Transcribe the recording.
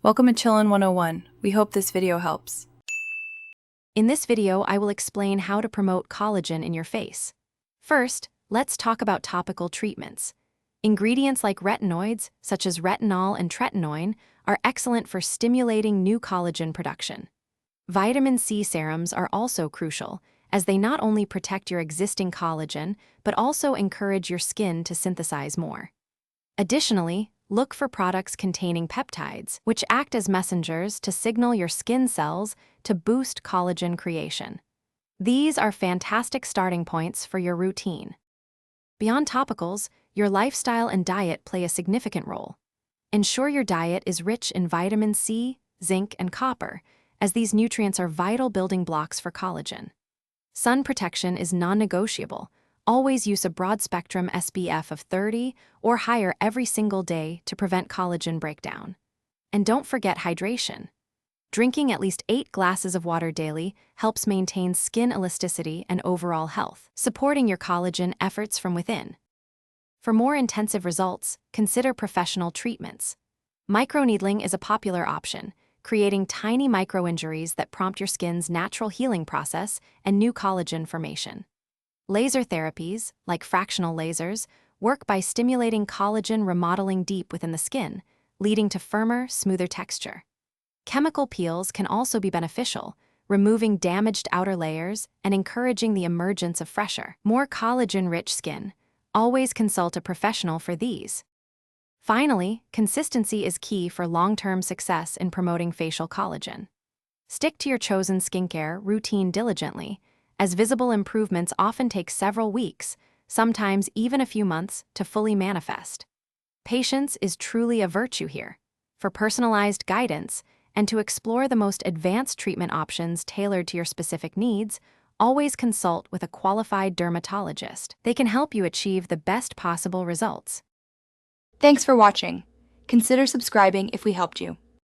Welcome to Chillin' 101. We hope this video helps. In this video, I will explain how to promote collagen in your face. First, let's talk about topical treatments. Ingredients like retinoids, such as retinol and tretinoin, are excellent for stimulating new collagen production. Vitamin C serums are also crucial, as they not only protect your existing collagen, but also encourage your skin to synthesize more. Additionally, look for products containing peptides, which act as messengers to signal your skin cells to boost collagen creation. These are fantastic starting points for your routine. Beyond topicals, your lifestyle and diet play a significant role. Ensure your diet is rich in vitamin C, zinc, and copper, as these nutrients are vital building blocks for collagen. Sun protection is non-negotiable. Always use a broad-spectrum SPF of 30 or higher every single day to prevent collagen breakdown. And don't forget hydration. Drinking at least 8 glasses of water daily helps maintain skin elasticity and overall health, supporting your collagen efforts from within. For more intensive results, consider professional treatments. Microneedling is a popular option, creating tiny microinjuries that prompt your skin's natural healing process and new collagen formation. Laser therapies, like fractional lasers, work by stimulating collagen remodeling deep within the skin, leading to firmer, smoother texture. Chemical peels can also be beneficial, removing damaged outer layers and encouraging the emergence of fresher, more collagen-rich skin. Always consult a professional for these. Finally, consistency is key for long-term success in promoting facial collagen. Stick to your chosen skincare routine diligently, as visible improvements often take several weeks, sometimes even a few months, to fully manifest. Patience is truly a virtue here. For personalized guidance and to explore the most advanced treatment options tailored to your specific needs, always consult with a qualified dermatologist. They can help you achieve the best possible results. Thanks for watching. Consider subscribing if we helped you.